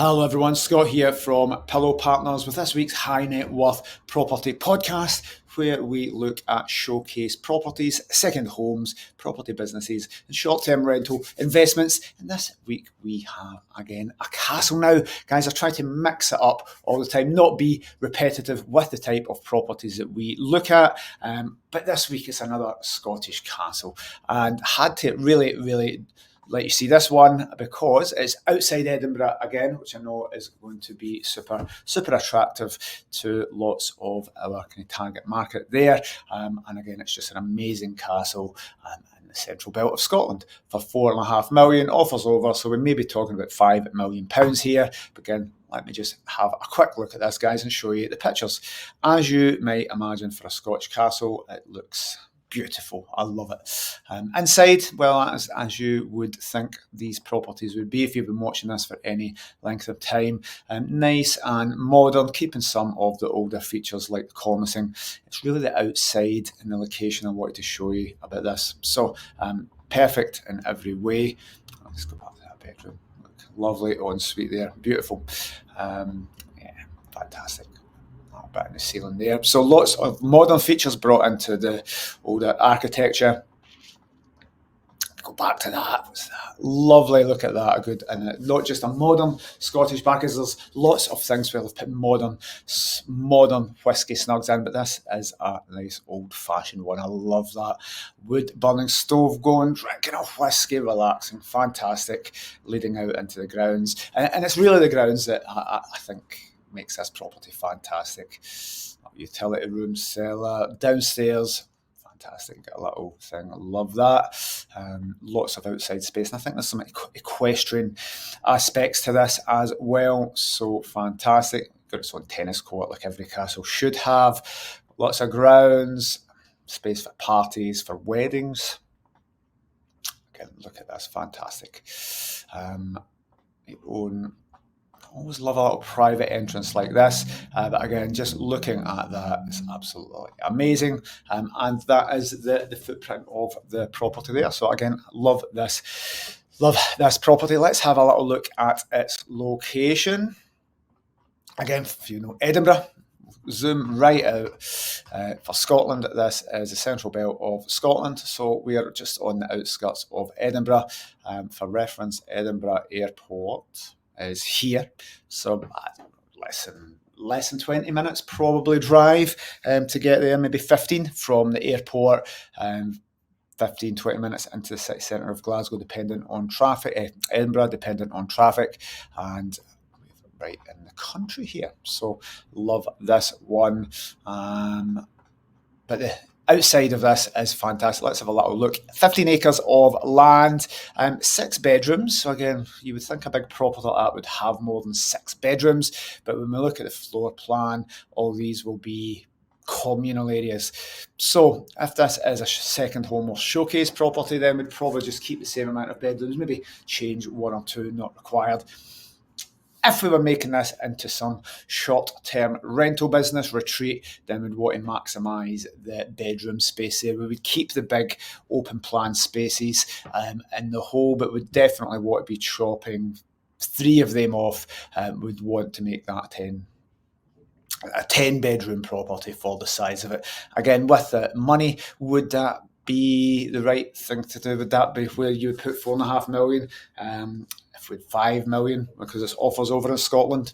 Hello everyone, Scott here from Pillow Partners with this week's High Net Worth Property Podcast, where we look at showcase properties, second homes, property businesses and short-term rental investments. And this week we have, again, a castle now. Guys, I try to mix it up all the time, not be repetitive with the type of properties that we look at. But this week it's another Scottish castle, and had to really let you see this one because it's outside Edinburgh again, which I know is going to be super attractive to lots of our kind of target market there. And again, it's just an amazing castle in the central belt of Scotland for £4.5 million. Offers over, so we may be talking about £5 million here. But again, let me just have a quick look at this, guys, and show you the pictures. As you might imagine, for a Scotch castle, it looks beautiful. I love it. Inside, well, as you would think these properties would be if you've been watching this for any length of time. Nice and modern, keeping some of the older features like the cornicing. It's really the outside and the location I wanted to show you about this. So perfect in every way. Let's go back to that bedroom. Look, lovely ensuite there. Beautiful. Yeah, fantastic. Back in the ceiling there. So lots of modern features brought into the older architecture. Go back to that. What's that? Lovely. Look at that. Good. And not just a modern Scottish back, because there's lots of things where they've put modern whiskey snugs in, but this is a nice old-fashioned one. I love that. Wood-burning stove going, drinking a whiskey, relaxing, fantastic, leading out into the grounds. And it's really the grounds that I think makes this property fantastic. Utility room, cellar, downstairs, fantastic. Got a little thing, I love that. Lots of outside space, and I think there's some equestrian aspects to this as well. So fantastic. Got its own tennis court, like every castle should have. Lots of grounds, space for parties, for weddings. Again, look at this, fantastic. Your own. Always love a little private entrance like this, but again, just looking at that is absolutely amazing, and that is the footprint of the property there. So again, love this property. Let's have a little look at its location. Again, if you know Edinburgh, zoom right out. For Scotland, this is the central belt of Scotland, so we are just on the outskirts of Edinburgh. For reference, Edinburgh Airport is here, so less than 20 minutes probably drive to get there, maybe 15 from the airport, 15-20 minutes into the city centre of Glasgow, dependent on traffic. Edinburgh, dependent on traffic, and right in the country here. So love this one, but the outside of this is fantastic. Let's have a little look. 15 acres of land, 6 bedrooms. So again, you would think a big property like that would have more than 6 bedrooms, but when we look at the floor plan, all these will be communal areas. So if this is a second home or showcase property, then we'd probably just keep the same amount of bedrooms, maybe change 1 or 2, not required. If we were making this into some short-term rental business retreat, then we'd want to maximise the bedroom space there. We would keep the big open plan spaces in the whole, but we'd definitely want to be chopping 3 of them off. We'd want to make that a 10-bedroom property for the size of it. Again, with the money, would that be the right thing to do? Would that be where you would put £4.5 million? If we had £5 million, because it's offers over in Scotland,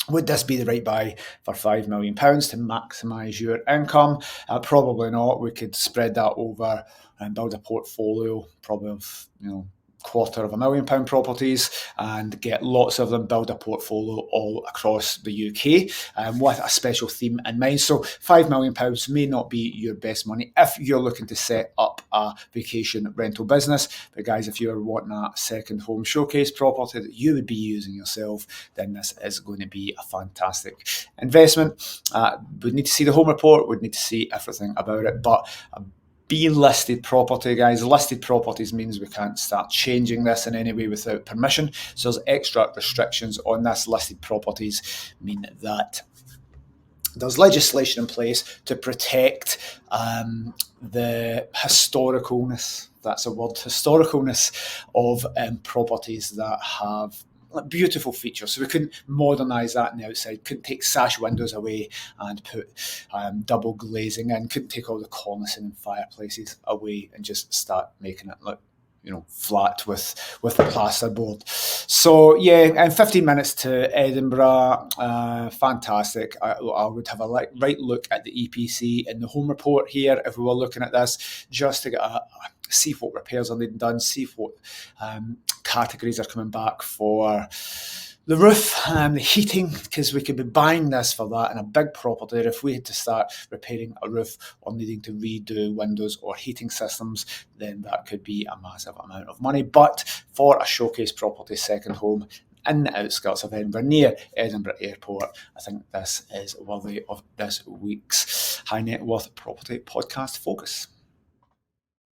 would this be the right buy for £5 million to maximise your income? Probably not. We could spread that over and build a portfolio, probably of £250,000 properties, and get lots of them, build a portfolio all across the UK with a special theme in mind. So £5 million may not be your best money if you're looking to set up a vacation rental business. But guys, if you're wanting a second home showcase property that you would be using yourself, then this is going to be a fantastic investment. We'd need to see the home report, we'd need to see everything about it, but being listed property, guys, listed properties means we can't start changing this in any way without permission. So there's extra restrictions on this. Listed properties mean that there's legislation in place to protect the historicalness, that's a word, historicalness of properties that have beautiful features. So we couldn't modernise that on the outside, couldn't take sash windows away and put double glazing in, couldn't take all the cornicing and fireplaces away and just start making it look flat with the plasterboard. So yeah, and 15 minutes to Edinburgh, fantastic. I would have a right look at the EPC in the home report here if we were looking at this, just to get see what repairs are needing done, see what categories are coming back for the roof and the heating, because we could be buying this for that in a big property. If we had to start repairing a roof or needing to redo windows or heating systems, then that could be a massive amount of money. But for a showcase property second home in the outskirts of Edinburgh, near Edinburgh Airport, I think this is worthy of this week's High Net Worth Property Podcast Focus.